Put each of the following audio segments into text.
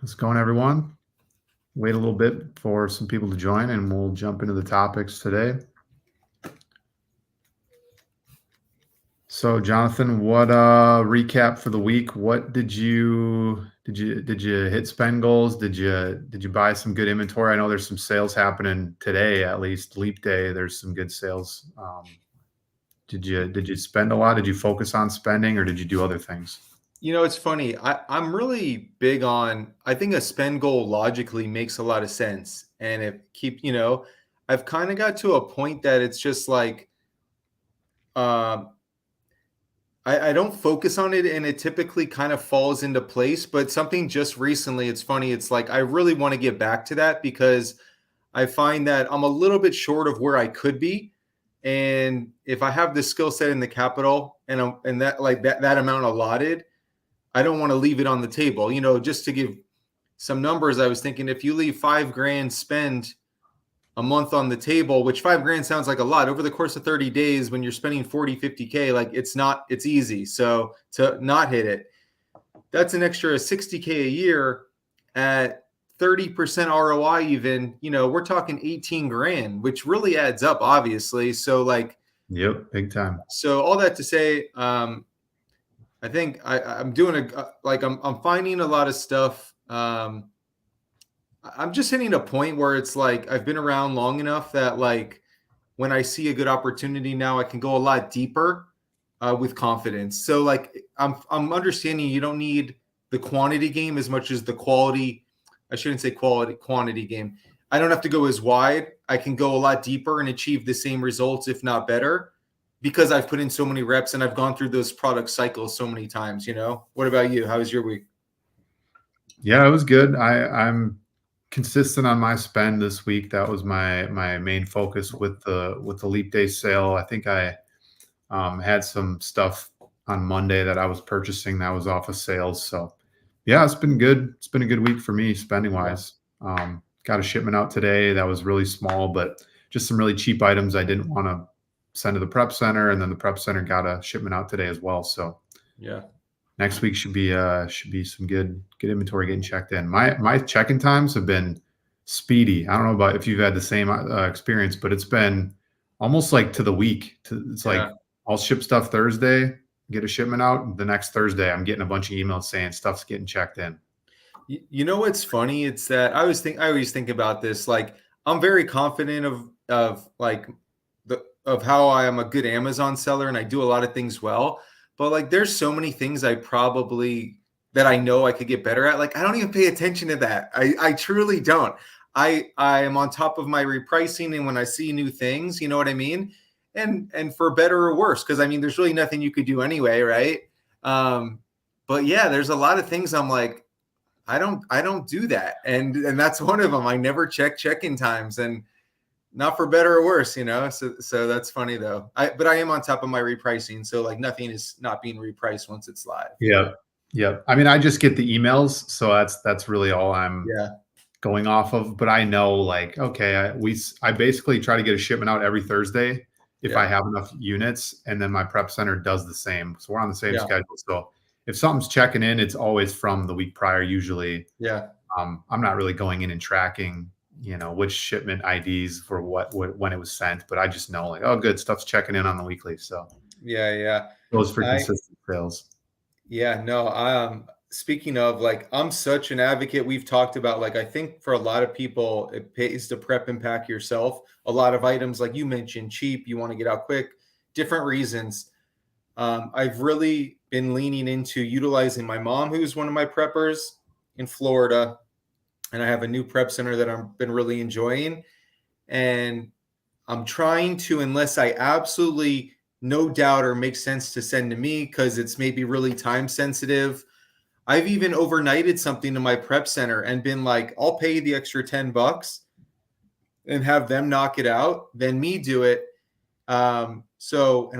How's it going, everyone? Wait a little bit for some people to join, and we'll jump into the topics today. So, Jonathan, what recap for the week? What did you hit spend goals? Did you buy some good inventory? I know there's some sales happening today, at least Leap Day. There's some good sales. Did you spend a lot? Did you focus on spending, or did you do other things? It's funny. I'm really big on, I think a spend goal logically makes a lot of sense. And I've kind of got to a point that it's just like, uh, I don't focus on it and it typically kind of falls into place. But something just recently, it's funny. It's like, I really want to get back to that because I find that I'm a little bit short of where I could be. And if I have the skill set in the capital and that amount allotted, I don't want to leave it on the table. Just to give some numbers, I was thinking if you leave $5,000 spend a month on the table, which $5,000 sounds like a lot over the course of 30 days, when you're spending 40, 50K, like it's easy. So to not hit it, that's an extra 60K a year at 30% ROI. Even, we're talking 18 grand, which really adds up, obviously. So Yep, big time. so all that to say, I think I'm doing I'm finding a lot of stuff. I'm just hitting a point where it's like I've been around long enough that when I see a good opportunity now, I can go a lot deeper with confidence. So I'm understanding you don't need the quantity game as much as the quality. I shouldn't say quantity game. I don't have to go as wide. I can go a lot deeper and achieve the same results, if not better, because I've put in so many reps and I've gone through those product cycles so many times. What about you? How was your week? Yeah, it was good. I'm consistent on my spend this week. That was my main focus with the Leap Day sale. I think I had some stuff on Monday that I was purchasing that was off of sales. So yeah, it's been good. It's been a good week for me spending wise. Got a shipment out today that was really small, but just some really cheap items I didn't want to send to the prep center, and then the prep center got a shipment out today as well. So Yeah. next week should be some good inventory getting checked in. My check-in times have been speedy. I don't know about if you've had the same experience, but it's been almost like to the week. It's like I'll ship stuff Thursday, get a shipment out. The next Thursday, I'm getting a bunch of emails saying stuff's getting checked in. You know what's funny? It's that I always think about this. Like I'm very confident of how I am a good Amazon seller and I do a lot of things well. But there's so many things that I know I could get better at. Like I don't even pay attention to that. I truly don't. I am on top of my repricing, and when I see new things, you know what I mean? And for better or worse, because I mean there's really nothing you could do anyway, right? But yeah, there's a lot of things I'm like, I don't do that. And that's one of them. I never check-in times, and not for better or worse, So that's funny though. But I am on top of my repricing. So nothing is not being repriced once it's live. Yeah. Yeah. I mean, I just get the emails, so that's really all I'm going off of. But I know okay, I basically try to get a shipment out every Thursday if I have enough units, and then my prep center does the same. So we're on the same schedule. So if something's checking in, it's always from the week prior usually. Yeah. I'm not really going in and tracking, which shipment IDs for when it was sent, but I just know oh, good stuff's checking in on the weekly. So yeah. Those for consistent sales. Yeah, no, speaking of I'm such an advocate. We've talked about I think for a lot of people, it pays to prep and pack yourself. A lot of items, like you mentioned, cheap, you want to get out quick, different reasons. I've really been leaning into utilizing my mom, who's one of my preppers in Florida. And I have a new prep center that I've been really enjoying. And I'm trying to, unless I absolutely no doubt or makes sense to send to me because it's maybe really time sensitive. I've even overnighted something to my prep center and been like, I'll pay the extra $10 and have them knock it out, then me do it. And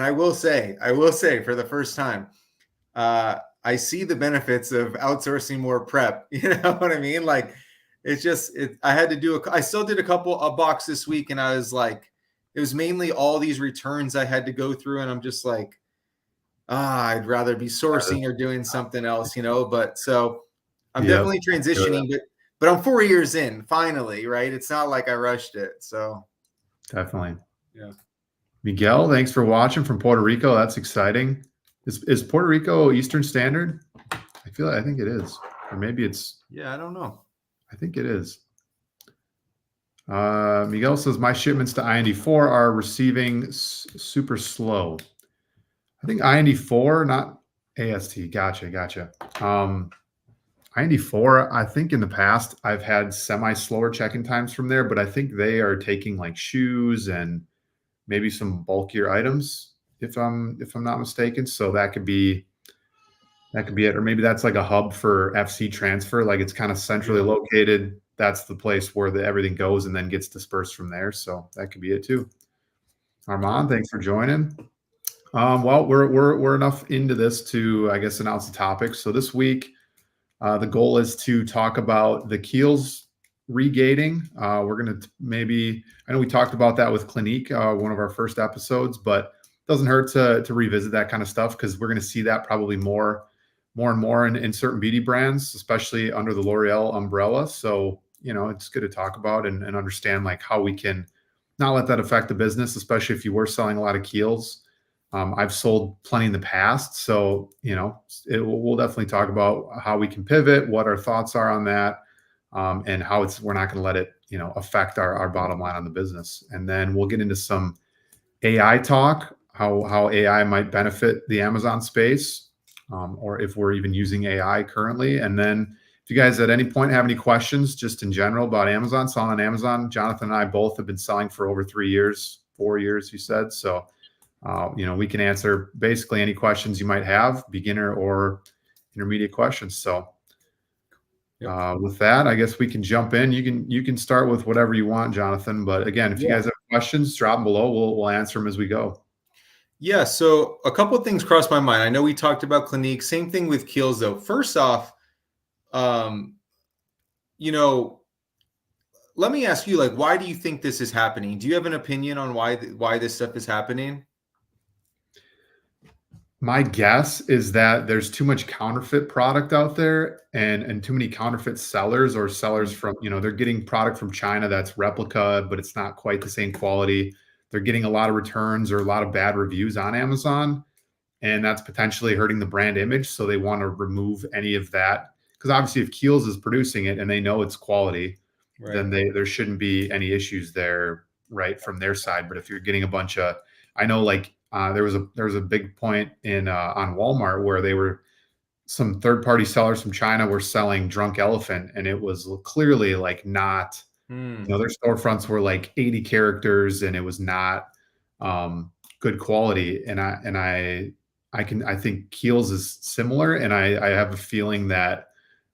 I will say for the first time, I see the benefits of outsourcing more prep. You know what I mean? I had to do I still did a box this week, and I was like, it was mainly all these returns I had to go through. And I'm just like, I'd rather be sourcing or doing something else, But so I'm Yep. definitely transitioning, but I'm 4 years in finally, right? It's not like I rushed it. So Definitely. yeah. Miguel, thanks for watching from Puerto Rico. That's exciting. Is Puerto Rico Eastern Standard? I think it is. Or maybe it's, Yeah, I don't know. I think it is. Miguel says, my shipments to IND4 are receiving super slow. I think IND4, not AST. Gotcha. IND4, I think in the past I've had semi-slower check-in times from there, but I think they are taking like shoes and maybe some bulkier items, if I'm not mistaken. So that could be it. Or maybe that's like a hub for FC transfer. Like it's kind of centrally Yeah. located. That's the place where everything goes and then gets dispersed from there. So that could be it too. Armand, thanks for joining. Well, we're enough into this to, I guess, announce the topic. So this week, the goal is to talk about the keels regating. We're going to maybe, I know we talked about that with Clinique, one of our first episodes, but it doesn't hurt to revisit that kind of stuff because we're going to see that probably more and more in certain beauty brands, especially under the L'Oreal umbrella. So, it's good to talk about and understand like how we can not let that affect the business, especially if you were selling a lot of keels. I've sold plenty in the past, so we'll definitely talk about how we can pivot, what our thoughts are on that, and how we're not going to let it affect our bottom line on the business. And then we'll get into some AI talk, how AI might benefit the Amazon space, or if we're even using AI currently. And then if you guys at any point have any questions just in general about Amazon, selling on Amazon, Jonathan and I both have been selling for over 3 years, 4 years, you said. So, we can answer basically any questions you might have, beginner or intermediate questions. So with that, I guess we can jump in. You can start with whatever you want, Jonathan. But again, if you Yeah. guys have questions, drop them below. We'll answer them as we go. Yeah. So a couple of things crossed my mind. I know we talked about Clinique. Same thing with Keels, though. First off, um, you know, let me ask you, like, why do you think this is happening? Do you have an opinion on why this stuff is happening? My guess is that there's too much counterfeit product out there and too many counterfeit sellers or sellers from, they're getting product from China that's replica, but it's not quite the same quality. They're getting a lot of returns or a lot of bad reviews on Amazon, and that's potentially hurting the brand image. So they want to remove any of that because obviously, if Kiehl's is producing it and they know it's quality, Right. then there shouldn't be any issues there, right, from their side. But if you're getting a bunch of, I know like there was a big point in on Walmart where they were some third party sellers from China were selling Drunk Elephant, and it was clearly like not, Hmm. their storefronts were like 80 characters, and it was not good quality. And I think Keels is similar, and I have a feeling that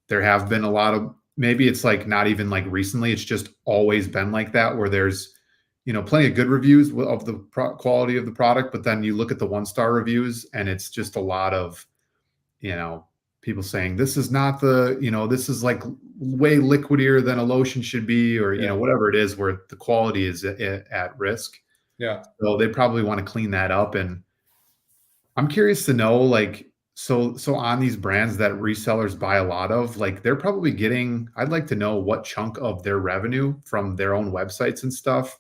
there have been a lot of, maybe it's like not even like recently, it's just always been like that where there's plenty of good reviews of the quality of the product, but then you look at the 1-star reviews and it's just a lot of you know people saying this is not the this is like way liquidier than a lotion should be, or Yeah. whatever it is where the quality is at risk. Yeah. So they probably want to clean that up. And I'm curious to know, like, so on these brands that resellers buy a lot of, like, they're probably getting, I'd like to know what chunk of their revenue from their own websites and stuff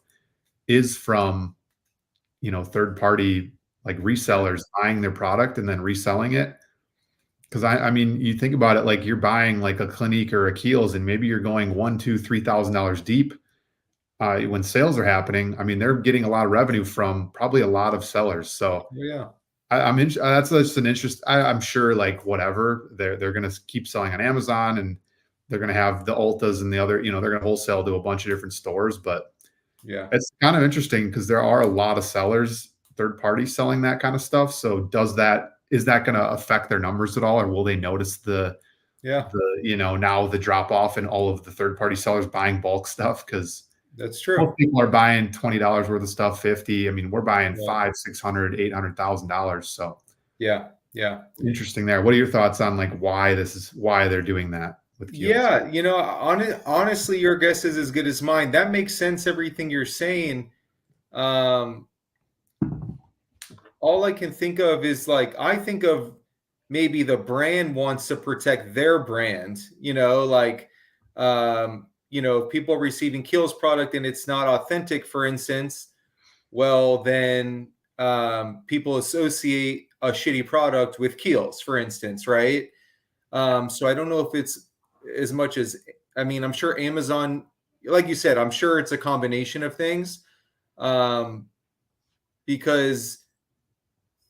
is from, third party, like, resellers buying their product and then reselling it. Because I mean, you think about it, like, you're buying like a Clinique or a Kiehl's, and maybe you're going one, two, $3,000 deep when sales are happening. I mean, they're getting a lot of revenue from probably a lot of sellers. So Yeah. that's just an interest. I'm sure, like, whatever, they're gonna keep selling on Amazon, and they're gonna have the Ultas and the other, they're gonna wholesale to a bunch of different stores. But Yeah. it's kind of interesting because there are a lot of sellers, third party, selling that kind of stuff. So is that gonna affect their numbers at all, or will they notice Yeah. now the drop off in all of the third party sellers buying bulk stuff? Because That's most true. people are buying $20 worth of stuff, 50. I mean, we're buying Yeah. 500, 600, $800,000. So Yeah. Yeah. interesting there. What are your thoughts on like why they're doing that with Keels? Yeah. Honestly, your guess is as good as mine. That makes sense, everything you're saying. Um, all I can think of is, like, I think of maybe the brand wants to protect their brand, like, if people are receiving Kiehl's product and it's not authentic, for instance, well, then people associate a shitty product with Kiehl's, for instance, right? So I don't know if it's as much as, I mean, I'm sure Amazon, like you said, I'm sure it's a combination of things. Because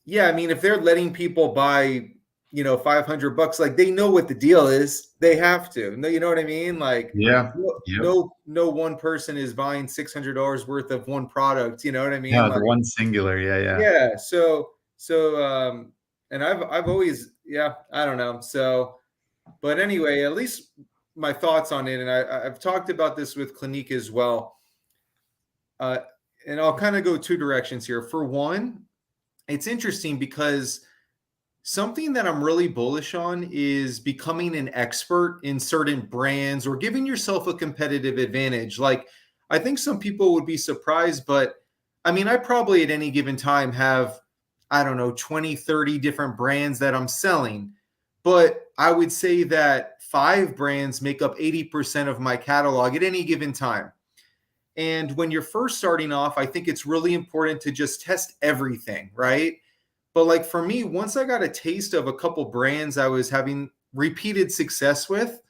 yeah, I mean, if they're letting people buy, $500, like they know what the deal is, they have to. No, you know what I mean? Like, Yeah. no, Yep. no one person is buying $600 worth of one product. You know what I mean? Yeah. Like, The one singular. Yeah. Yeah. yeah. So, and I've always, yeah, I don't know. So, but anyway, at least my thoughts on it, and I've talked about this with Clinique as well. Uh, and I'll kind of go two directions here. For one, it's interesting because something that I'm really bullish on is becoming an expert in certain brands or giving yourself a competitive advantage. Like, I think some people would be surprised, but I mean, I probably at any given time have, I don't know, 20, 30 different brands that I'm selling. But I would say that 5 brands make up 80% of my catalog at any given time. And when you're first starting off, I think it's really important to just test everything, right? But like for me, once I got a taste of a couple brands I was having repeated success with,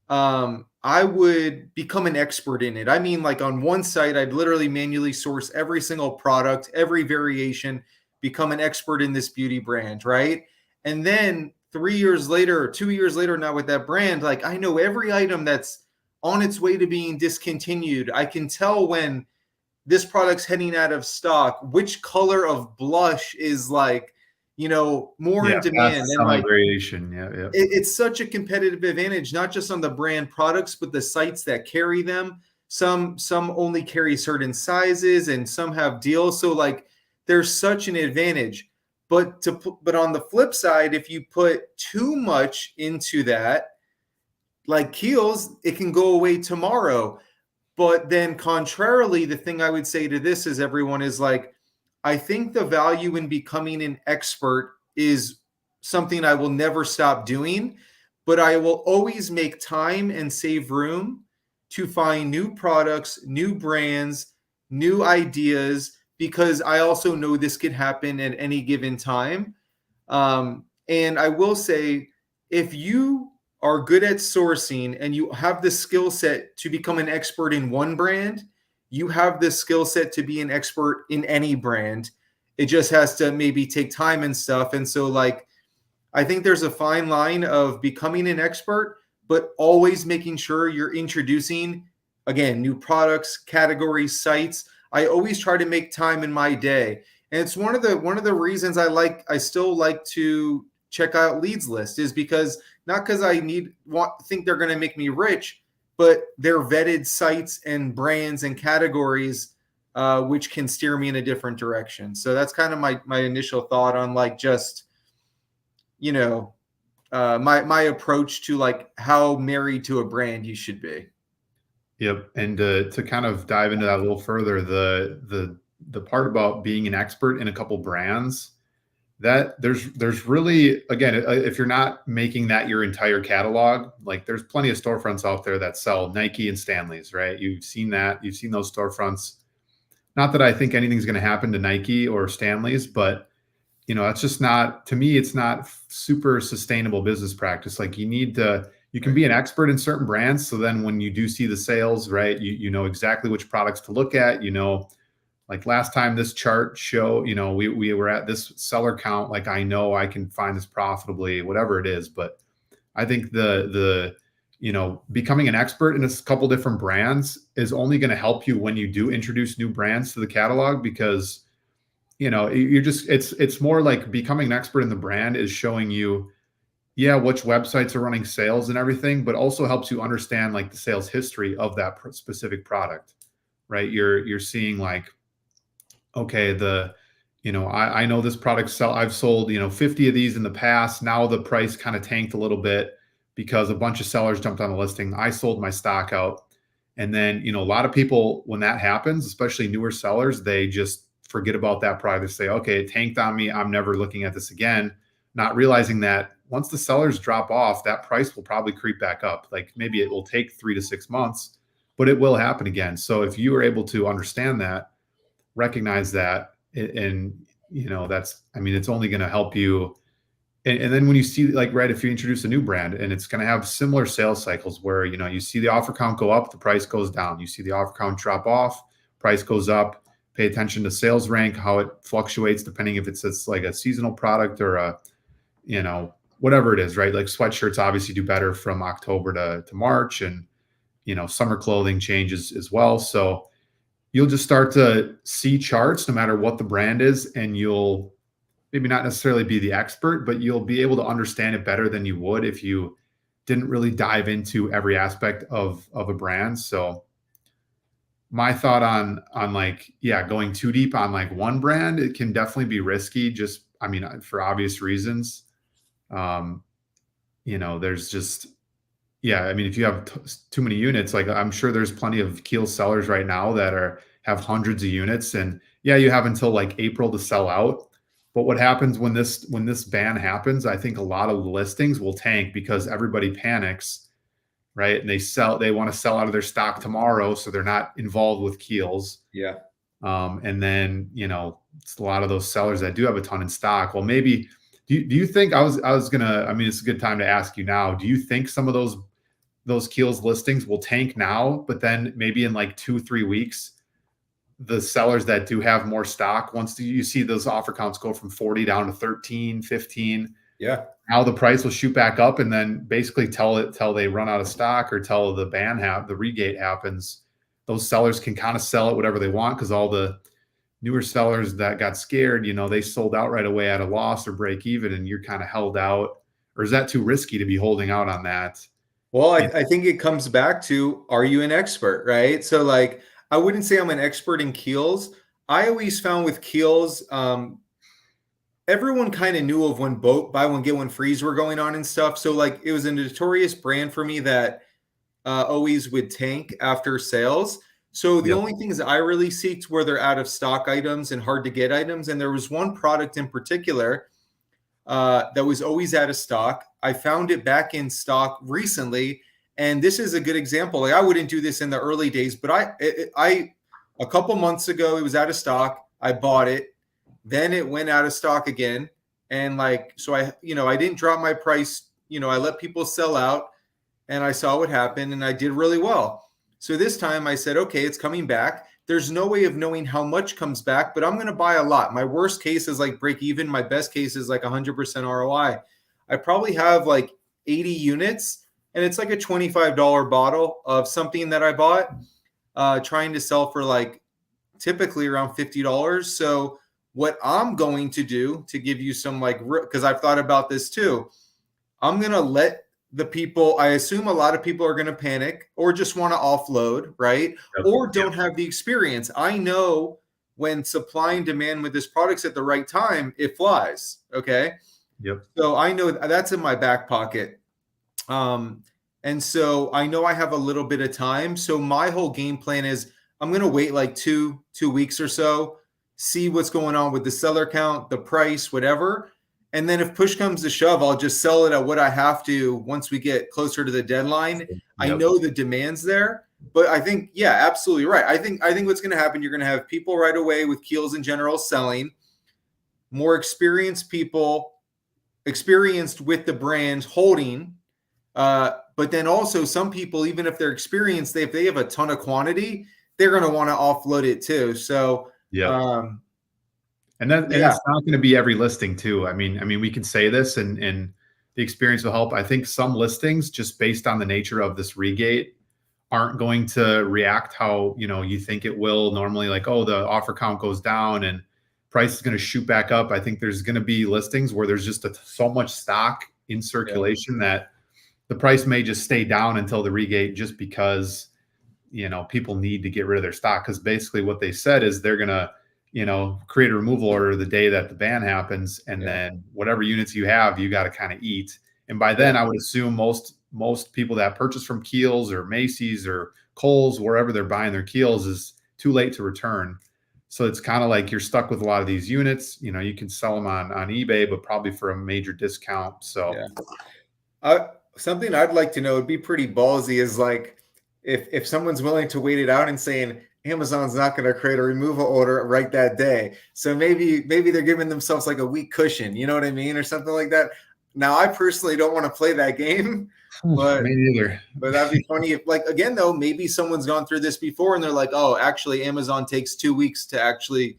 I would become an expert in it. I mean, like on one site, I'd literally manually source every single product, every variation, become an expert in this beauty brand, right? And then 3 years later, or 2 years later, now with that brand, like I know every item that's on its way to being discontinued. I can tell when this product's heading out of stock, which color of blush is like, more in Yeah. Fast demand. And selling like, variation. Yeah. Yeah. it's such a competitive advantage, not just on the brand products, but the sites that carry them. Some only carry certain sizes, and some have deals. So like, there's such an advantage. But on the flip side, if you put too much into that, like Keels, it can go away tomorrow. But then, contrarily, the thing I would say to this is everyone is like, I think the value in becoming an expert is something I will never stop doing, but I will always make time and save room to find new products, new brands, new ideas, because I also know this could happen at any given time. And I will say, if you are good at sourcing and you have the skill set to become an expert in one brand, you have the skill set to be an expert in any brand. It just has to maybe take time and stuff. And so, like, I think there's a fine line of becoming an expert, but always making sure you're introducing, again, new products, categories, sites. I always try to make time in my day. And it's one of the reasons I still like to check out leads list, is because not because think they're going to make me rich, but they're vetted sites and brands and categories, which can steer me in a different direction. So that's kind of my initial thought on like just, my approach to like how married to a brand you should be. Yep. And to kind of dive into that a little further, the part about being an expert in a couple brands, that there's really, again, if you're not making that your entire catalog, like there's plenty of storefronts out there that sell Nike and Stanley's, right? You've seen those storefronts. Not that I think anything's going to happen to Nike or Stanley's, but that's just not, to me, it's not super sustainable business practice. Like you can be an expert in certain brands. So then when you do see the sales, right, you know exactly which products to look at, like last time this chart show, we were at this seller count, like I know I can find this profitably, whatever it is. But I think becoming an expert in a couple different brands is only going to help you when you do introduce new brands to the catalog, because you're just, it's more like becoming an expert in the brand is showing you, yeah, which websites are running sales and everything, but also helps you understand like the sales history of that specific product, right? You're seeing like, okay, I know this product I've sold, 50 of these in the past. Now the price kind of tanked a little bit because a bunch of sellers jumped on the listing. I sold my stock out. And then, a lot of people, when that happens, especially newer sellers, they just forget about that product. They say, okay, it tanked on me. I'm never looking at this again. not realizing that once the sellers drop off, that price will probably creep back up. Like maybe it will take 3 to 6 months, but it will happen again. So if you are able to understand that, recognize that, and that's, I mean, it's only going to help you. And then when you see, like, right, if you introduce a new brand and it's going to have similar sales cycles where, you see the offer count go up, the price goes down. You see the offer count drop off, price goes up. Pay attention to sales rank, how it fluctuates depending if it's like a seasonal product or whatever it is, right? Like sweatshirts obviously do better from October to March, and, summer clothing changes as well. So you'll just start to see charts no matter what the brand is, and you'll maybe not necessarily be the expert, but you'll be able to understand it better than you would if you didn't really dive into every aspect of a brand. So my thought on like, yeah, going too deep on like one brand, it can definitely be risky. Just, I mean, for obvious reasons. Um, there's just, yeah, I mean, if you have too many units, like I'm sure there's plenty of Keel sellers right now that have hundreds of units, and yeah, you have until like April to sell out. But what happens when this ban happens? I think a lot of the listings will tank because everybody panics, right? And they want to sell out of their stock tomorrow, so they're not involved with Keels. Yeah. And then it's a lot of those sellers that do have a ton in stock. Well, maybe do you think I was gonna? I mean, it's a good time to ask you now. Do you think some of those Keels listings will tank now, but then maybe in like 2-3 weeks, the sellers that do have more stock, once you see those offer counts go from 40 down to 13, 15, yeah, now the price will shoot back up, and then basically till they run out of stock or till the the regate happens, those sellers can kind of sell it whatever they want, because all the newer sellers that got scared, they sold out right away at a loss or break even, and you're kind of held out. Or is that too risky to be holding out on that? Well, I think it comes back to, are you an expert, right? So like, I wouldn't say I'm an expert in Keels. I always found with Keels, everyone kind of knew of when buy one, get one frees were going on and stuff. So like, it was a notorious brand for me that always would tank after sales. So the only things I really seeked were their out of stock items and hard to get items. And there was one product in particular that was always out of stock. I found it back in stock recently, and this is a good example. Like, I wouldn't do this in the early days, but I a couple months ago, it was out of stock. I bought it, then it went out of stock again, and so I didn't drop my price. I let people sell out, and I saw what happened, and I did really well. So this time I said, okay, it's coming back. There's no way of knowing how much comes back, but I'm going to buy a lot. My worst case is like break even. My best case is like 100% ROI. I probably have like 80 units, and it's like a $25 bottle of something that I bought, trying to sell for like typically around $50. So what I'm going to do to give you some because I've thought about this too, I'm going to let the people, I assume a lot of people are going to panic or just want to offload, right? Or don't have the experience. I know when supply and demand with this product's at the right time, it flies. Okay. Yep. So I know that's in my back pocket. And so I know I have a little bit of time. So my whole game plan is I'm going to wait like two weeks or so, see what's going on with the seller count, the price, whatever. And then if push comes to shove, I'll just sell it at what I have to once we get closer to the deadline. Yep. I know the demand's there, but I think, yeah, absolutely right. I think what's going to happen, you're going to have people right away with Keels in general selling, more experienced people, experienced with the brand holding. But then also some people, even if they're experienced, if they have a ton of quantity, they're going to want to offload it too. So, yeah. And it's not going to be every listing too. I mean, we can say this and the experience will help. I think some listings, just based on the nature of this regate, aren't going to react how, you think it will normally. Like, oh, the offer count goes down and price is going to shoot back up. I think there's going to be listings where there's just so much stock in circulation that the price may just stay down until the regate, just because, people need to get rid of their stock. Because basically what they said is they're going to, create a removal order the day that the ban happens. And then whatever units you have, you got to kind of eat. And by then I would assume most people that purchase from Keels or Macy's or Kohl's, wherever they're buying their Keels, is too late to return. So it's kind of like you're stuck with a lot of these units. You know, you can sell them on eBay, but probably for a major discount. So Yeah. Uh, Something I'd like to know would be pretty ballsy is like if someone's willing to wait it out and saying Amazon's not going to create a removal order right that day, so maybe they're giving themselves like a week cushion, you know what I mean, or something like that. Now, I personally don't want to play that game, but me neither. that'd be funny if, like, again though, maybe someone's gone through this before and they're like, oh, actually, Amazon takes 2 weeks to actually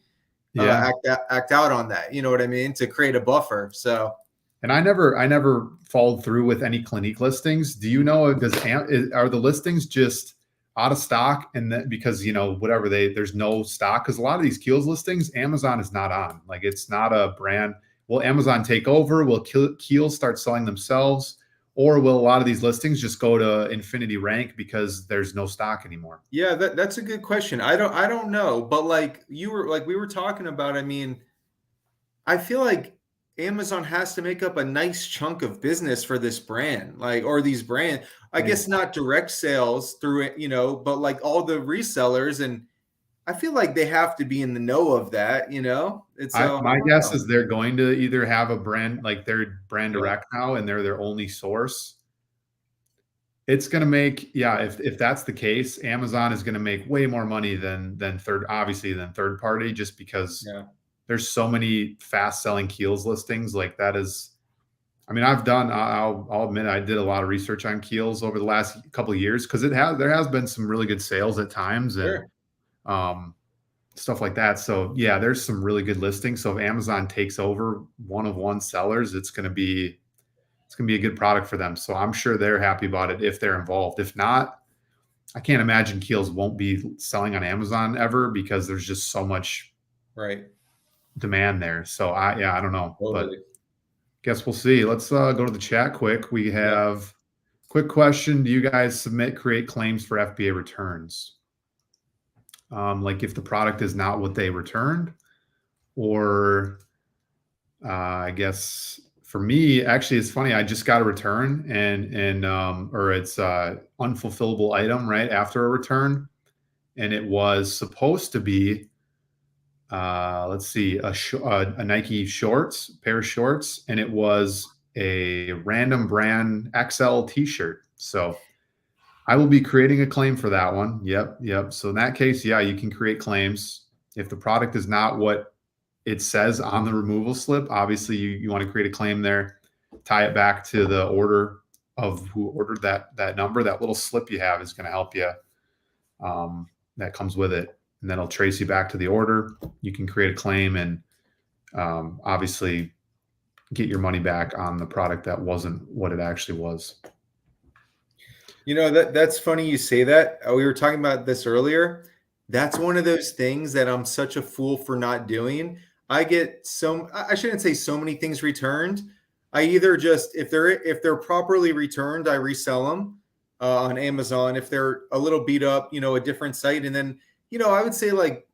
Yeah. act out on that. You know what I mean? To create a buffer. So And I never followed through with any Clinique listings. Do you know, are the listings just out of stock, and that because whatever, there's no stock? Because a lot of these Kiehl's listings, Amazon is not on. Like, it's not a brand. Will Amazon take over? Will Kiehl start selling themselves? Or will a lot of these listings just go to infinity rank because there's no stock anymore? yeah, that's a good question. I don't know, but like we were talking about, I mean, I feel like Amazon has to make up a nice chunk of business for this brand, like, or these brand. I Right. guess not direct sales through it, but like all the resellers, and I feel like they have to be in the know of that, It's I so I My don't guess know. is they're going to either have a brand, like their brand Yeah, direct now, and they're their only source. It's gonna make, yeah, if that's the case, Amazon is gonna make way more money than third party, just because yeah, there's so many fast selling Keels listings. Like, that is, I mean, I'll admit, I did a lot of research on Keels over the last couple of years, because there has been some really good sales at times, and sure, um, stuff like that. So yeah, there's some really good listings. So if Amazon takes over one sellers, it's gonna be a good product for them. So I'm sure they're happy about it if they're involved. If not, I can't imagine Keels won't be selling on Amazon ever, because there's just so much right, demand there. So I don't know, but totally, guess we'll see. Let's go to the chat quick. We yeah. have quick question: do you guys create claims for FBA returns? Like, if the product is not what they returned, or I guess for me, actually, it's funny. I just got a return, or it's unfulfillable item right after a return, and it was supposed to be, let's see, a Nike shorts, pair of shorts, and it was a random brand XL T-shirt. So I will be creating a claim for that one. Yep, yep. So in that case, yeah, you can create claims if the product is not what it says on the removal slip. Obviously, you want to create a claim there, tie it back to the order of who ordered that number. That little slip you have is going to help you. That comes with it, and then it'll trace you back to the order. You can create a claim, and obviously get your money back on the product that wasn't what it actually was. That's funny you say that. We were talking about this earlier. That's one of those things that I'm such a fool for not doing. I get I shouldn't say so many things returned. I either just if they're properly returned, I resell them on Amazon. If they're a little beat up, a different site. And then, I would say like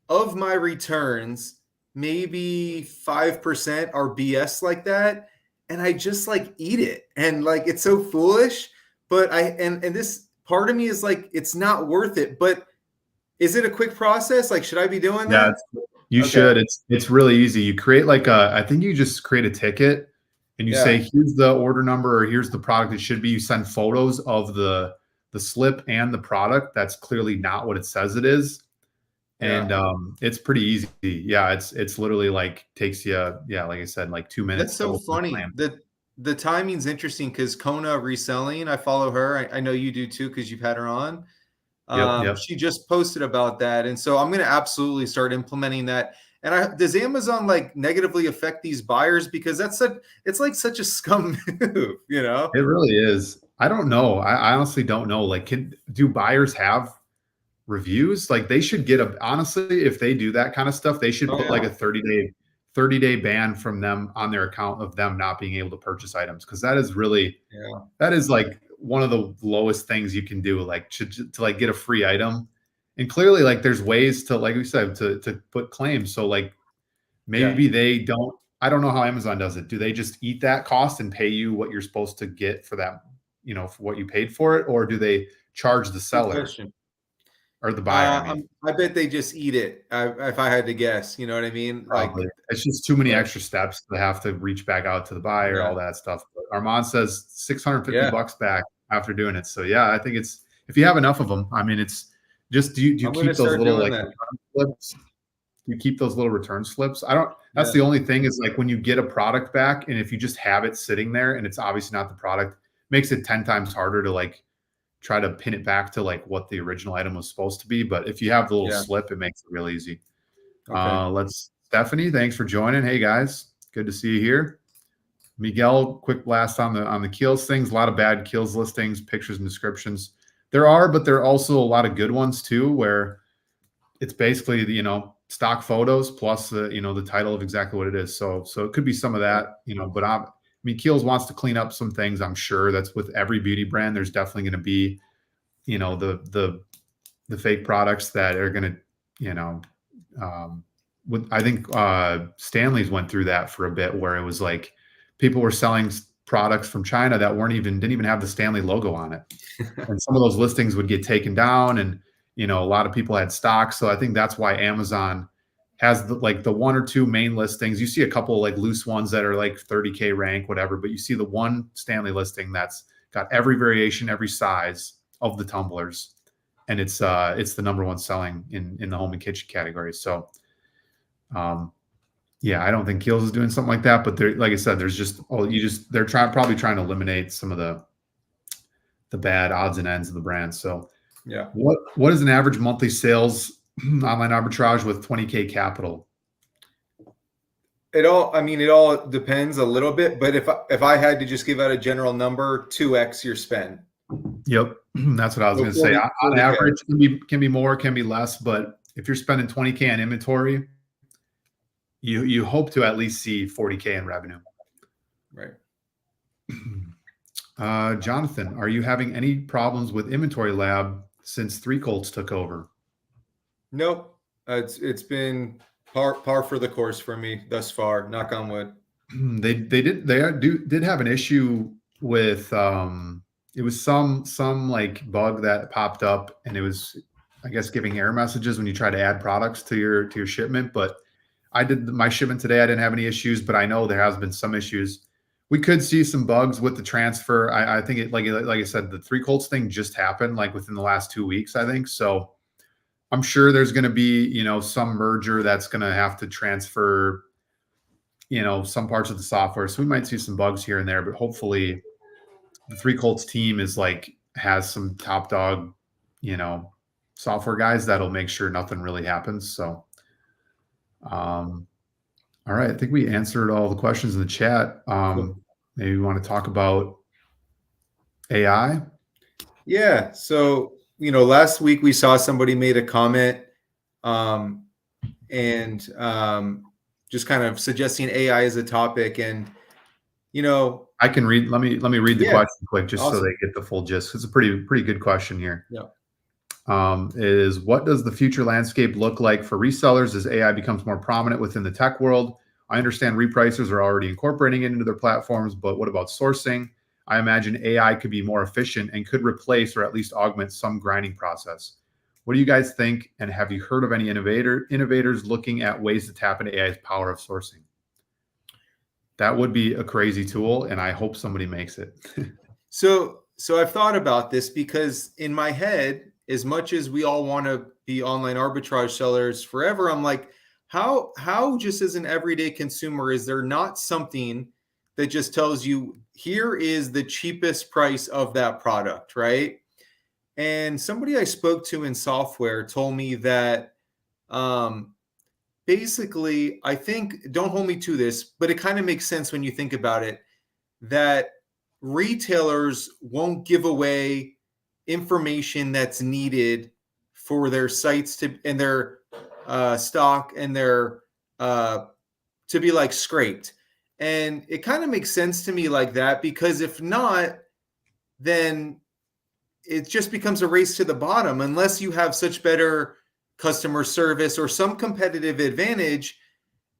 of my returns, maybe 5% are BS like that. And I just like eat it. And like it's so foolish. But and this part of me is like, it's not worth it. But is it a quick process? Like, should I be doing Yeah, that? you Okay. should. It's really easy. You create like I think you just create a ticket, and you say, Yeah. here's the order number, or here's the product it should be. You send photos of the slip and the product that's clearly not what it says it is. Yeah. And it's pretty easy. Yeah, it's literally like takes you, yeah, like I said, like 2 minutes That's to so open the funny. claim. The timing's interesting because Kona reselling, I follow her. I know you do too because you've had her on. Yep, yep. She just posted about that, and so I'm going to absolutely start implementing that. And does Amazon like negatively affect these buyers because it's like such a scum move, It really is. I don't know. I honestly don't know. Like, do buyers have reviews? Like, they should get honestly, if they do that kind of stuff, they should Oh put like yeah, a 30-day ban from them on their account, of them not being able to purchase items, because yeah, that is like one of the lowest things you can do, like to like get a free item. And clearly, like, there's ways to, like we said, to put claims. So like, yeah. maybe they don't, I don't know how Amazon does it. Do they just eat that cost and pay you what you're supposed to get for that, for what you paid for it? Or do they charge the Good seller? question. or the buyer, I mean. I bet they just eat it. If I had to guess, you know what I mean? Probably. Like, It's just too many but extra steps to have to reach back out to the buyer, yeah, all that stuff. But Armand says 650 yeah. bucks back after doing it. So yeah, I think it's if you have enough of them, I mean, it's just do you I'm gonna keep those start little doing like that. return slips? Do you keep those little return slips? I don't. That's Yeah, the only thing is like when you get a product back, and if you just have it sitting there and it's obviously not the product, makes it 10 times harder to like try to pin it back to like what the original item was supposed to be. But if you have the little yeah. slip, it makes it real easy. Okay. Let's Stephanie, thanks for joining. Hey guys, good to see you here. Miguel, quick blast on the kills things. A lot of bad kills listings, pictures and descriptions. There are, but there are also a lot of good ones too, where it's basically the stock photos plus the title of exactly what it is. So it could be some of that. But I mean, Keels wants to clean up some things. I'm sure that's with every beauty brand. There's definitely going to be the fake products that are going to um, I think Stanley's went through that for a bit, where it was like people were selling products from China that didn't even have the Stanley logo on it, and some of those listings would get taken down, and a lot of people had stock. So I think that's why Amazon has the one or two main listings. You see a couple like loose ones that are like 30K rank, whatever, but you see the one Stanley listing that's got every variation, every size of the tumblers, and it's the number one selling in the home and kitchen category. So yeah, I don't think Keels is doing something like that, but like I said, there's they're probably trying to eliminate some of the bad odds and ends of the brand. So Yeah. what is an average monthly sales online arbitrage with 20K capital? It all depends a little bit, but if I had to just give out a general number, 2x your spend. Yep, that's what I was So going to say. On 40K. average, can be more, can be less, but if you're spending 20K on inventory, you hope to at least see 40K in revenue. Right. Jonathan, are you having any problems with Inventory Lab since 3 Colts took over? Nope. It's been par for the course for me thus far. Knock on wood. They did have an issue with it was some like bug that popped up, and it was, I guess, giving error messages when you try to add products to your shipment. But I did my shipment today. I didn't have any issues, but I know there has been some issues. We could see some bugs with the transfer. I think it like I said, the 3 Colts thing just happened like within the last 2 weeks, I think. So I'm sure there's going to be, some merger that's going to have to transfer, some parts of the software. So we might see some bugs here and there, but hopefully the 3 Colts team has some top dog, software guys that'll make sure nothing really happens. So, all right. I think we answered all the questions in the chat. Cool. Maybe we want to talk about AI. Yeah. So, last week we saw somebody made a comment and just kind of suggesting AI as a topic. And, I can read. Let me read the question quick, just so awesome. they get the full gist. It's a pretty good question here. Yeah. Is what does the future landscape look like for resellers as AI becomes more prominent within the tech world? I understand repricers are already incorporating it into their platforms, but what about sourcing? I imagine AI could be more efficient and could replace or at least augment some grinding process. What do you guys think? And have you heard of any innovators looking at ways to tap into AI's power of sourcing? That would be a crazy tool, and I hope somebody makes it. So I've thought about this because in my head, as much as we all want to be online arbitrage sellers forever, I'm like, how just as an everyday consumer, is there not something that just tells you here is the cheapest price of that product, right? And somebody I spoke to in software told me that basically, I think, don't hold me to this, but it kind of makes sense when you think about it, that retailers won't give away information that's needed for their sites and their stock and their to be like scraped. And it kind of makes sense to me like that, because if not, then it just becomes a race to the bottom unless you have such better customer service or some competitive advantage.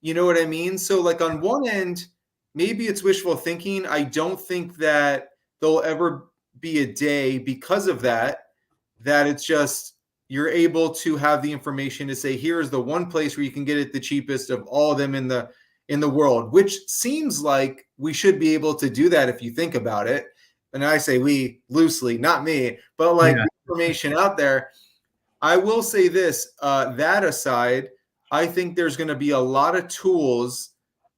You know what I mean? So like on one end, maybe it's wishful thinking. I don't think that there'll ever be a day because of that it's just, you're able to have the information to say, here's the one place where you can get it the cheapest of all of them in the world, which seems like we should be able to do that if you think about it. And I say we loosely, not me, but like Yeah. the information out there. I will say this, that aside, I think there's going to be a lot of tools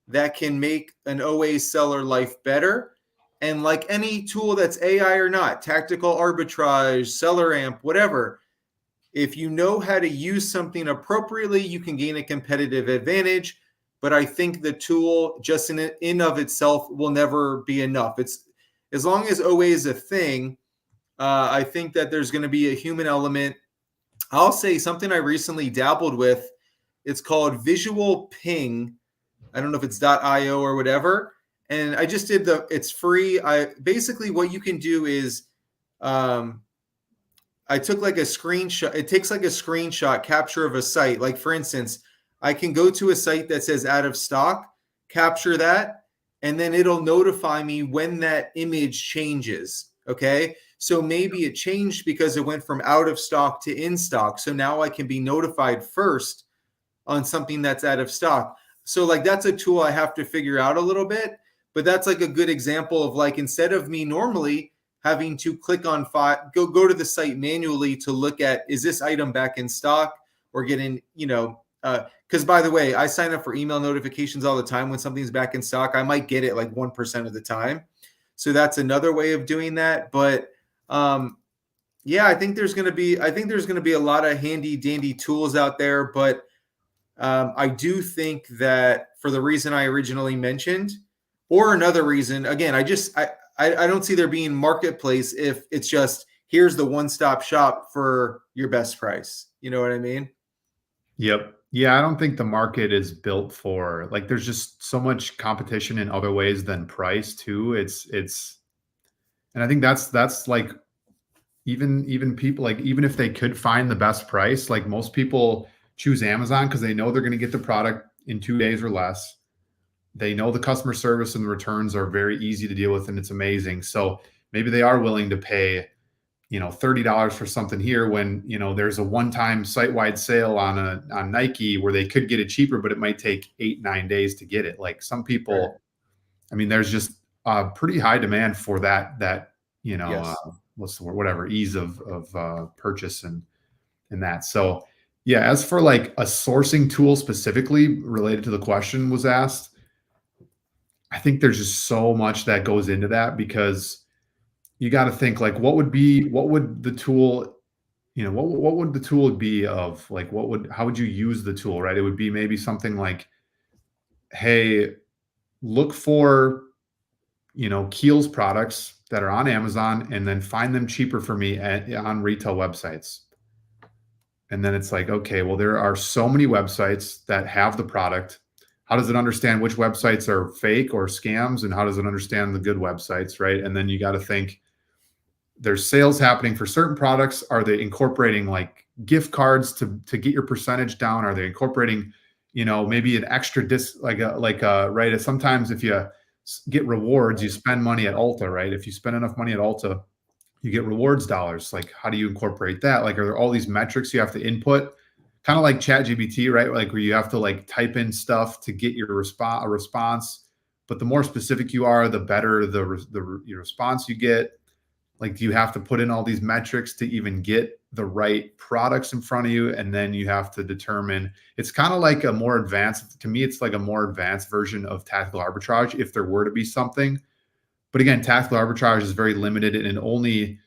that can make an OA seller life better. And like any tool that's AI or not, tactical arbitrage, seller amp, whatever, if you know how to use something appropriately, you can gain a competitive advantage. But I think the tool just in of itself will never be enough. It's as long as OA is a thing, I think that there's going to be a human element. I'll say something I recently dabbled with. It's called Visual Ping. I don't know if it's .io or whatever. And I just did it's free. I basically what you can do is I took like a screenshot. It takes like a screenshot capture of a site. Like for instance, I can go to a site that says out of stock, capture that, and then it'll notify me when that image changes. Okay. So maybe it changed because it went from out of stock to in stock. So now I can be notified first on something that's out of stock. So like that's a tool I have to figure out a little bit, but that's like a good example of like instead of me normally having to click on go to the site manually to look at is this item back in stock or getting, because by the way, I sign up for email notifications all the time when something's back in stock. I might get it like 1% of the time. So that's another way of doing that. But yeah, I think there's going to be a lot of handy dandy tools out there, but I do think that for the reason I originally mentioned, or another reason, again, I don't see there being marketplace if it's just here's the one-stop shop for your best price. You know what I mean? Yep. Yeah, I don't think the market is built for like there's just so much competition in other ways than price too. It's and I think that's like even people like even if they could find the best price, like most people choose Amazon because they know they're going to get the product in 2 days or less. They know the customer service and the returns are very easy to deal with and it's amazing. So maybe they are willing to pay, $30 for something here when, there's a one-time site-wide sale on Nike where they could get it cheaper, but it might take 8, 9 days to get it. Like some Sure. people, I mean, there's just a pretty high demand for that, Yes. what's the word, whatever, ease of purchase and that. So yeah, as for like a sourcing tool specifically related to the question was asked, I think there's just so much that goes into that because you got to think like what would the tool, what would the tool be of like how would you use the tool, right? It would be maybe something like, hey, look for, Kiehl's products that are on Amazon and then find them cheaper for me on retail websites. And then it's like, okay, well, there are so many websites that have the product. How does it understand which websites are fake or scams? And how does it understand the good websites, right? And then you got to think there's sales happening for certain products. Are they incorporating like gift cards to get your percentage down? Are they incorporating, maybe an extra right? Sometimes if you get rewards, you spend money at Ulta, right? If you spend enough money at Ulta, you get rewards dollars. Like, how do you incorporate that? Like, are there all these metrics you have to input? Kind of like ChatGPT, right? Like where you have to like type in stuff to get your response. But the more specific you are, the better your response you get. Like, do you have to put in all these metrics to even get the right products in front of you? And then you have to determine, it's kind of like a more advanced, to me, it's like a more advanced version of tactical arbitrage if there were to be something. But again, tactical arbitrage is very limited and it only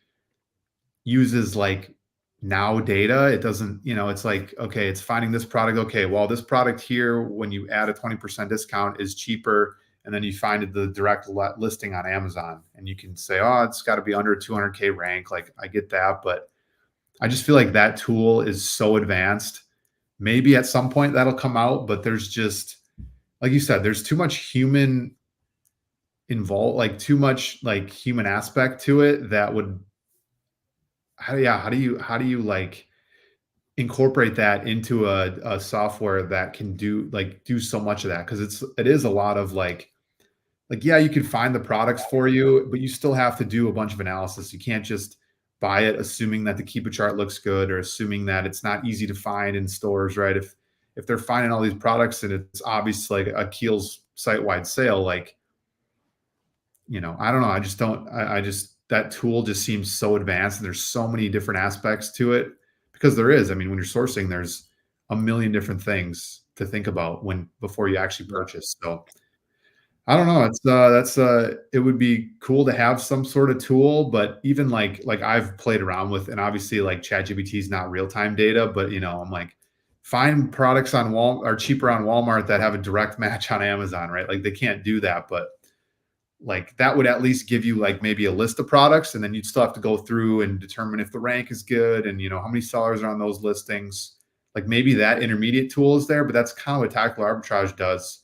uses like now data. It doesn't, it's like, okay, it's finding this product. Okay, well, this product here, when you add a 20% discount is cheaper. And then you find the direct listing on Amazon and you can say, oh, it's got to be under 200K rank. Like I get that, but I just feel like that tool is so advanced. Maybe at some point that'll come out, but there's just, like you said, there's too much human involved, like too much like human aspect to it that would, how do you like incorporate that into a software that can do so much of that? Cause it is a lot of like, yeah, you can find the products for you, but you still have to do a bunch of analysis. You can't just buy it assuming that the Keepa chart looks good or assuming that it's not easy to find in stores, right? If they're finding all these products and it's obvious like a Kiehl's site-wide sale, like, I don't know. I just don't. I just that tool just seems so advanced, and there's so many different aspects to it because there is. I mean, when you're sourcing, there's a million different things to think about when before you actually Yeah. purchase. So I don't know. It would be cool to have some sort of tool, but even like I've played around with, and obviously like ChatGPT is not real time data, but I'm like find products on Wal or cheaper on Walmart that have a direct match on Amazon, right? Like they can't do that, but like that would at least give you like maybe a list of products, and then you'd still have to go through and determine if the rank is good and how many sellers are on those listings. Like maybe that intermediate tool is there, but that's kind of what tactical arbitrage does.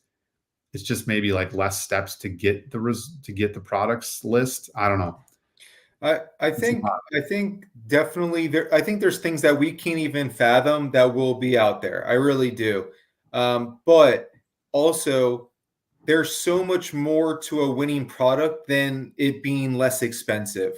It's just maybe like less steps to get the products list. I don't know. I It's a think lot. I think definitely I think there's things that we can't even fathom that will be out there. I really do. But also there's so much more to a winning product than it being less expensive.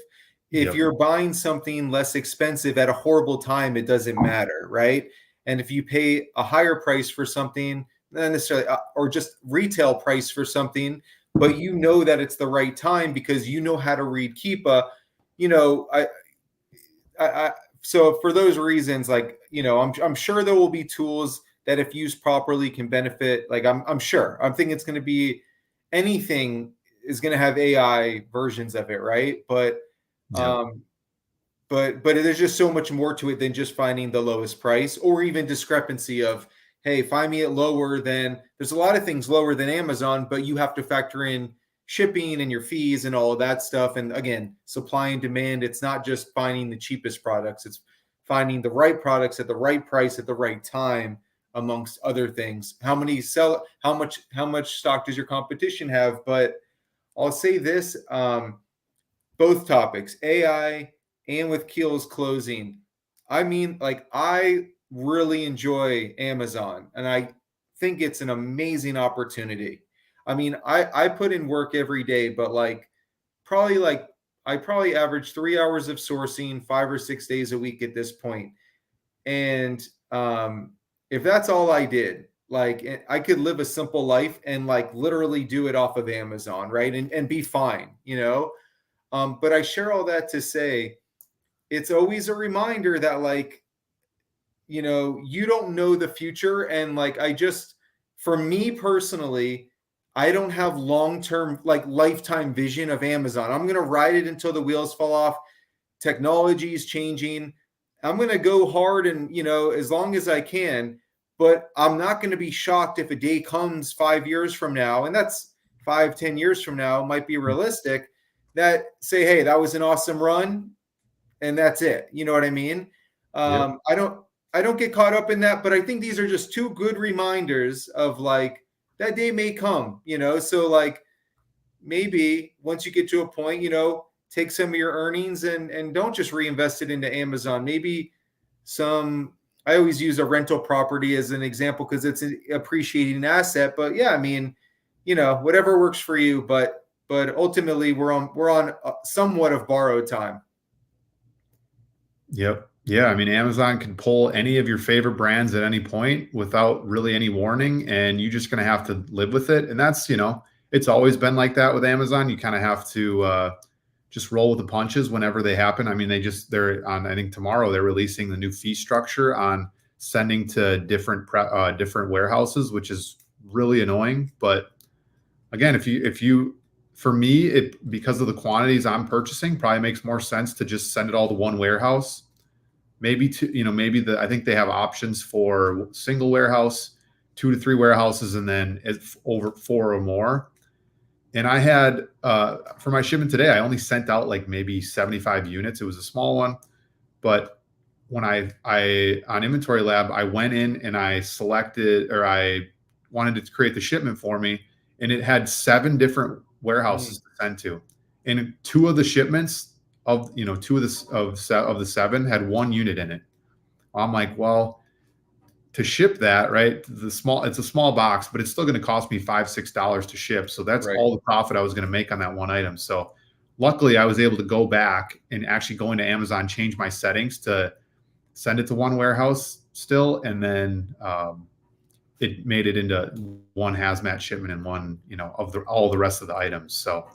If Yep. you're buying something less expensive at a horrible time, it doesn't matter, right? And if you pay a higher price for something, not necessarily, or just retail price for something, but you know that it's the right time because you know how to read Keepa, you know, I so for those reasons, like I'm sure there will be tools that, if used properly, can benefit. Like I'm sure. I'm thinking it's going to be anything is going to have AI versions of it, right? Yep. Um, but there's just so much more to it than just finding the lowest price or even discrepancy of, hey, find me it lower than. There's a lot of things lower than Amazon, but you have to factor in shipping and your fees and all of that stuff. And again, supply and demand. It's not just finding the cheapest products, it's finding the right products at the right price at the right time, amongst other things. How much stock does your competition have? But I'll say this, both topics, AI and with Keel's closing. I mean, like, I really enjoy Amazon and I think it's an amazing opportunity. I mean, I put in work every day, but like I probably average 3 hours of sourcing 5 or 6 days a week at this point. And if that's all I did, like I could live a simple life and like literally do it off of Amazon, right? And be fine. But I share all that to say it's always a reminder that, like, you don't know the future. And like, for me personally, I don't have long term, like, lifetime vision of Amazon. I'm going to ride it until the wheels fall off. Technology is changing. I'm going to go hard and, as long as I can. But I'm not going to be shocked if a day comes 5 years from now, and that's 5, 10 years from now, might be realistic, that say, hey, that was an awesome run, and that's it. You know what I mean? Yep. I don't get caught up in that, but I think these are just two good reminders of, like, that day may come. So like, maybe once you get to a point, take some of your earnings and don't just reinvest it into Amazon. Maybe some. I always use a rental property as an example because it's an appreciating asset. But yeah, I mean, whatever works for you. But ultimately, we're on somewhat of borrowed time. Yep. Yeah. I mean, Amazon can pull any of your favorite brands at any point without really any warning, and you're just going to have to live with it. And it's always been like that with Amazon. You kind of have to just roll with the punches whenever they happen. I mean, they're on, I think tomorrow they're releasing the new fee structure on sending to different warehouses, which is really annoying. But again, for me, it because of the quantities I'm purchasing, probably makes more sense to just send it all to one warehouse. Maybe two, I think they have options for single warehouse, 2 to 3 warehouses, and then over 4 or more. And I had for my shipment today, I only sent out like maybe 75 units. It was a small one, but when I on Inventory Lab, I went in and I selected, or I wanted it to create the shipment for me, and it had 7 different warehouses Mm. to send to, and 2 of the shipments of 2 of the 7 had 1 unit in it. I'm like, well, to ship that, right? It's a small box, but it's still going to cost me $5-6 to ship. So that's Right. all the profit I was going to make on that one item. So luckily I was able to go back and actually go into Amazon, change my settings to send it to one warehouse still, and then it made it into one hazmat shipment and one, of all the rest of the items. So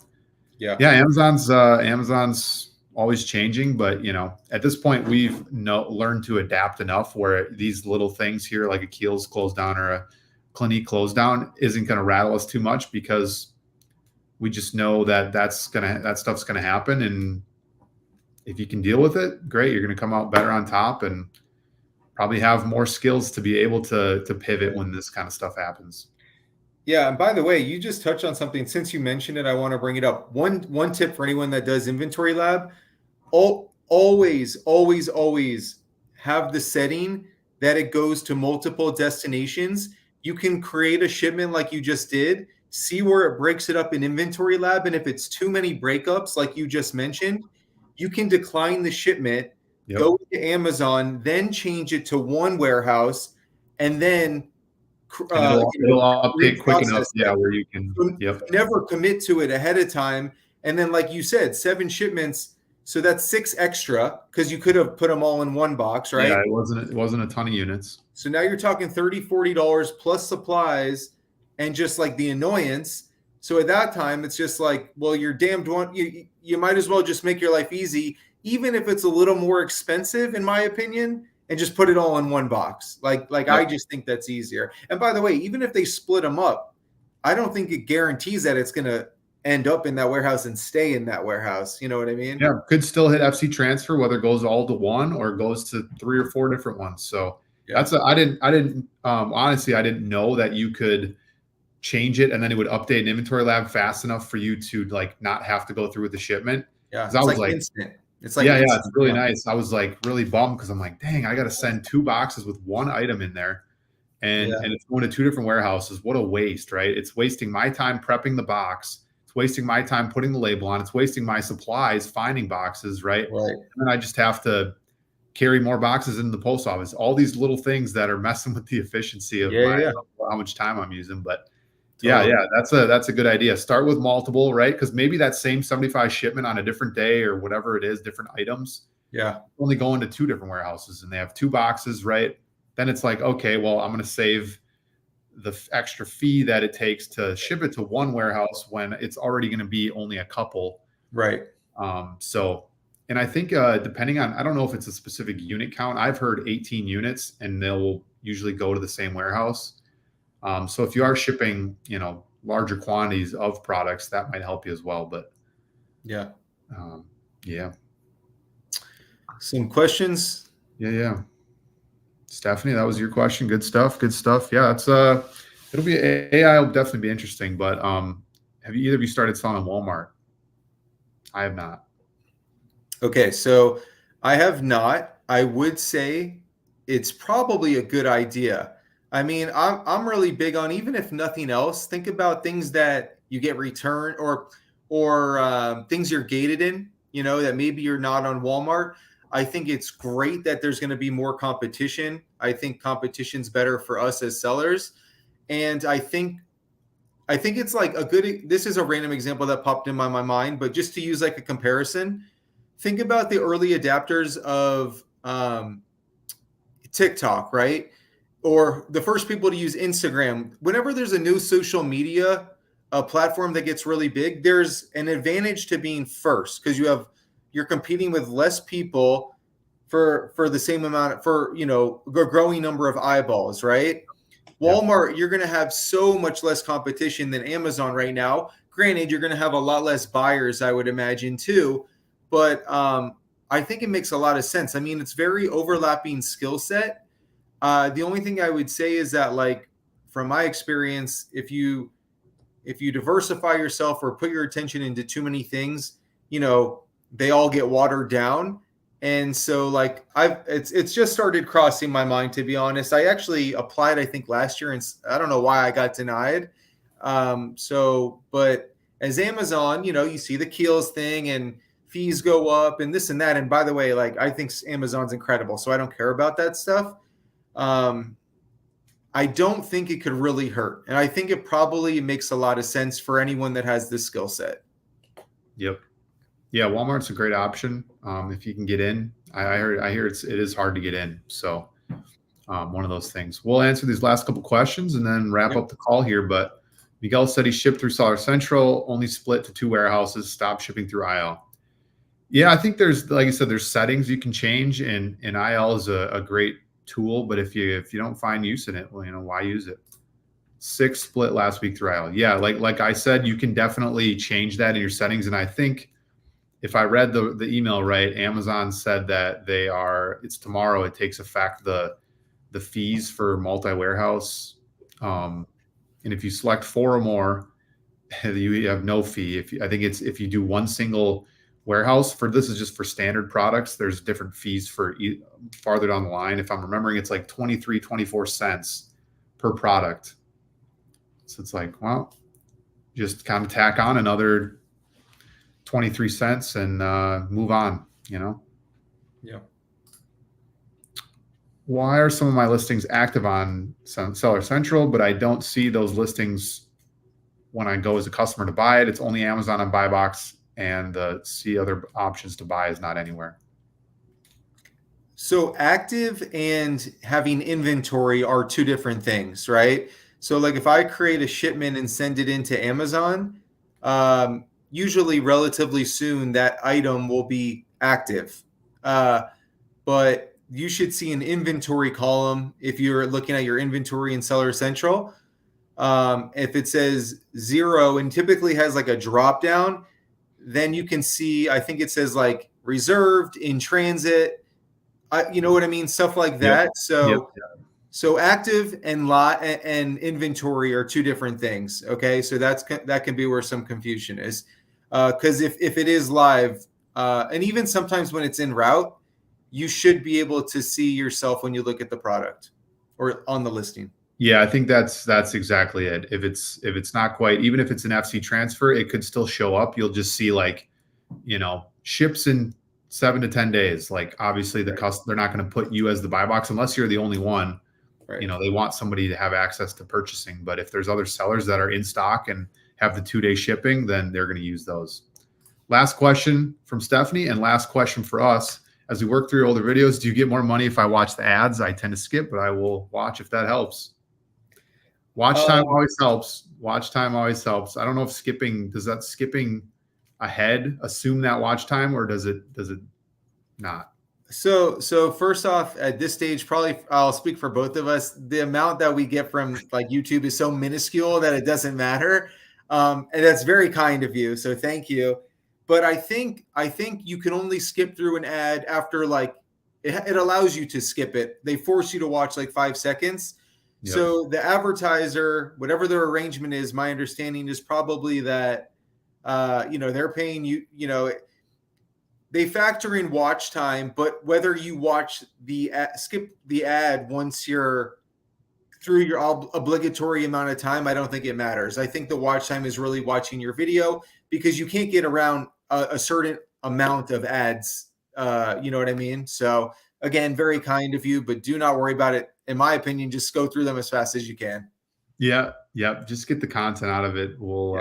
Yeah. yeah, Amazon's always changing, but at this point we've learned to adapt enough where these little things here, like a Keels close down or a Clinique close down, isn't going to rattle us too much, because we just know that that stuff's gonna happen, and if you can deal with it, great. You're gonna come out better on top, and probably have more skills to be able to pivot when this kind of stuff happens. Yeah, and by the way, you just touched on something. Since you mentioned it, I want to bring it up. One tip for anyone that does inventory lab: always have the setting that it goes to multiple destinations. You can create a shipment like you just did, see where it breaks it up in inventory lab, and if it's too many breakups, like you just mentioned, you can decline the shipment, Yep. go to Amazon, then change it to one warehouse, and then And it'll update quick enough, reprocess yeah, it. where you can. So Yep. never commit to it ahead of time. And then, like you said, 7 shipments. So that's 6 extra because you could have put them all in one box, Yeah, right? it wasn't a ton of units. So now you're talking $30, $40 plus supplies and just like the annoyance. So at that time, it's just like, well, you're damned one. You might as well just make your life easy, even if it's a little more expensive, in my opinion, and just put it all in one box. Like Yep. I just think that's easier. And by the way, even if they split them up, I don't think it guarantees that it's going to end up in that warehouse and stay in that warehouse. You know what I mean? Yeah, could still hit FC transfer, whether it goes all to one or goes to 3 or 4 different ones. So Yeah. I didn't honestly, I didn't know that you could change it and then it would update an inventory lab fast enough for you to like not have to go through with the shipment. Yeah. Because I It's was like like, instant. It's like yeah, instant. it's really Yeah. nice. I was like really bummed because I'm like, dang, I got to send 2 boxes with one item in there, and Yeah. it's going to 2 different warehouses. What a waste, right? It's wasting my time prepping the box. It's wasting my time putting the label on. It's wasting my supplies finding boxes, right? Right. And then I just have to carry more boxes into the post office. All these little things that are messing with the efficiency of Yeah. how much time I'm using. But Totally. yeah, that's a good idea. Start with multiple, right? Because maybe that same 75 shipment on a different day or whatever it is, different items, Yeah. only going to 2 different warehouses and they have 2 boxes, right? Then it's like, okay, well, I'm going to save the extra fee that it takes to ship it to one warehouse when it's already going to be only a couple. Right. So, and I think depending on, I don't know if it's a specific unit count. I've heard 18 units, and they'll usually go to the same warehouse. So if you are shipping, larger quantities of products, that might help you as well. But Yeah. yeah, Some questions? yeah. Stephanie, that was your question. Good stuff. Good stuff. Yeah, it's it'll be AI will definitely be interesting. But have either of you started selling on Walmart? I have not. Okay, so I have not. I would say it's probably a good idea. I mean, I'm really big on, even if nothing else, think about things that you get returned, or things you're gated in. That maybe you're not on Walmart. I think it's great that there's going to be more competition. I think competition's better for us as sellers, and I think it's like a good. This is a random example that popped in my mind, but just to use like a comparison, think about the early adapters of TikTok, right? Or the first people to use Instagram. Whenever there's a new social media platform that gets really big, there's an advantage to being first because you're competing with less people for the same amount, for a growing number of eyeballs, right? Yep. Walmart, you're going to have so much less competition than Amazon right now. Granted, you're going to have a lot less buyers, I would imagine, too. But I think it makes a lot of sense. I mean, it's very overlapping skill set. The only thing I would say is that, like, from my experience, if you diversify yourself or put your attention into too many things, they all get watered down. And so, like, it's just started crossing my mind, to be honest. I actually applied, I think, last year, and I don't know why I got denied. But as Amazon, you see the Keels thing and fees go up and this and that. And by the way, like, I think Amazon's incredible, so I don't care about that stuff. I don't think it could really hurt, and I think it probably makes a lot of sense for anyone that has this skill set. Yep. Yeah, Walmart's a great option if you can get in. I hear it is hard to get in. So one of those things. We'll answer these last couple questions and then wrap Yep. up the call here. But Miguel said he shipped through Seller Central, only split to 2 warehouses, stopped shipping through IL. Yeah, I think there's, like I said, there's settings you can change, and IL is a great tool. But if you don't find use in it, well, why use it? 6 split last week through IL. Yeah, like I said, you can definitely change that in your settings. And I think if I read the email right, Amazon said that it's tomorrow. It takes effect the fees for multi-warehouse. And if you select 4 or more, you have no fee. I think it's if you do one single warehouse this is just for standard products. There's different fees for farther down the line. If I'm remembering, it's like 24 cents per product. So it's like, well, just kind of tack on another 23 cents and move on, Yeah. Why are some of my listings active on Seller Central, but I don't see those listings when I go as a customer to buy it? It's only Amazon on Buy Box, and the see other options to buy is not anywhere. So active and having inventory are two different things, right? So like if I create a shipment and send it into Amazon, usually relatively soon that item will be active. But you should see an inventory column if you're looking at your inventory in Seller Central. If it says 0 and typically has like a drop down, then you can see, I think it says like reserved, in transit, you know what I mean? Stuff like that. Yep. So, Yep. so active and lot and inventory are two different things. Okay. So that can be where some confusion is. Cause if it is live, and even sometimes when it's en route, you should be able to see yourself when you look at the product or on the listing. Yeah, I think that's exactly it. If it's not quite, even if it's an FC transfer, it could still show up. You'll just see like, ships in 7 to 10 days. Like obviously they're not going to put you as the buy box unless you're the only one. Right. They want somebody to have access to purchasing. But if there's other sellers that are in stock and have the 2-day shipping, then they're going to use those. Last question from Stephanie, and last question for us. As we work through older videos, do you get more money if I watch the ads? I tend to skip, but I will watch if that helps. Watch time always helps. Watch time always helps. I don't know if skipping ahead assume that watch time, or does it not? So first off, at this stage, probably I'll speak for both of us. The amount that we get from like YouTube is so minuscule that it doesn't matter, and that's very kind of you. So thank you. But I think you can only skip through an ad after like it allows you to skip it. They force you to watch like 5 seconds. Yep. So the advertiser, whatever their arrangement is, my understanding is probably that they're paying you. They factor in watch time, but whether you watch skip the ad once you're through your obligatory amount of time, I don't think it matters. I think the watch time is really watching your video because you can't get around a certain amount of ads. You know what I mean? So again, very kind of you, but do not worry about it. In my opinion, just go through them as fast as you can. Yeah. Just get the content out of it. We'll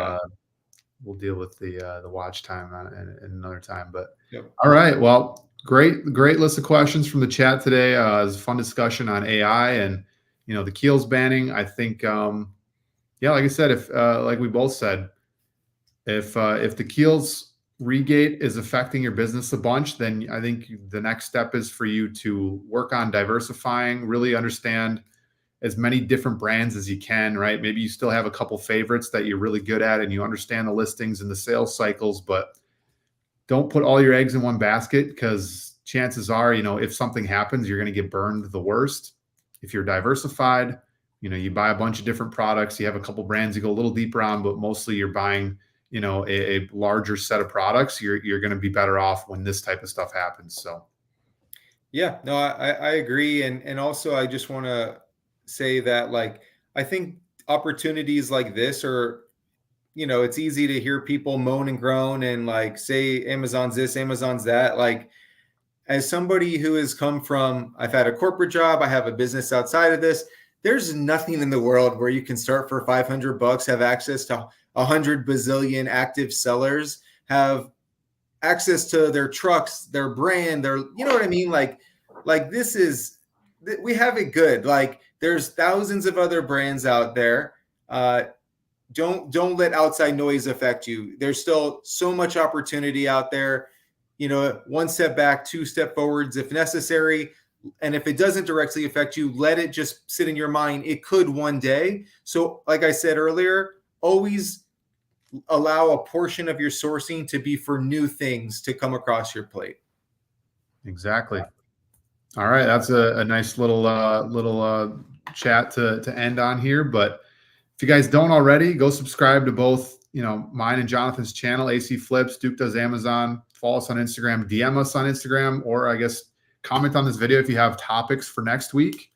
deal with the watch time in another time. But Yep. All right. Well, great list of questions from the chat today. It was a fun discussion on AI and the Keels banning. I think like I said, if like we both said, if the Keels regate is affecting your business a bunch, then I think the next step is for you to work on diversifying, really understand as many different brands as you can, right? Maybe you still have a couple favorites that you're really good at and you understand the listings and the sales cycles, but don't put all your eggs in one basket, because chances are, if something happens, you're going to get burned the worst. If you're diversified, you buy a bunch of different products, you have a couple brands you go a little deeper on, but mostly you're buying, a larger set of products, you're going to be better off when this type of stuff happens. So. Yeah, no, I agree. And also I just want to say that like, I think opportunities like this are, it's easy to hear people moan and groan and like say Amazon's this, Amazon's that. Like as somebody who has come from, I've had a corporate job, I have a business outside of this. There's nothing in the world where you can start for $500, have access to 100 bazillion active sellers, have access to their trucks, their brand, their, you know what I mean? Like this is, we have it good. Like there's thousands of other brands out there. Don't let outside noise affect you. There's still so much opportunity out there. You know, one step back, two step forwards if necessary. And if it doesn't directly affect you, let it just sit in your mind. It could one day. So, like I said earlier, always allow a portion of your sourcing to be for new things to come across your plate. Exactly. All right, that's a nice little chat to end on here. But if you guys don't already, go subscribe to both, mine and Jonathan's channel, AC Flips, Duke Does Amazon. Follow us on Instagram, DM us on Instagram, or I guess comment on this video if you have topics for next week.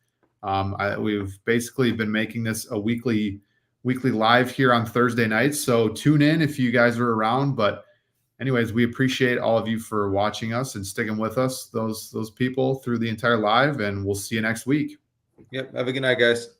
We've basically been making this a weekly live here on Thursday nights, so tune in if you guys are around. But anyways, we appreciate all of you for watching us and sticking with us, those people through the entire live, and we'll see you next week. Yep. Have a good night, guys.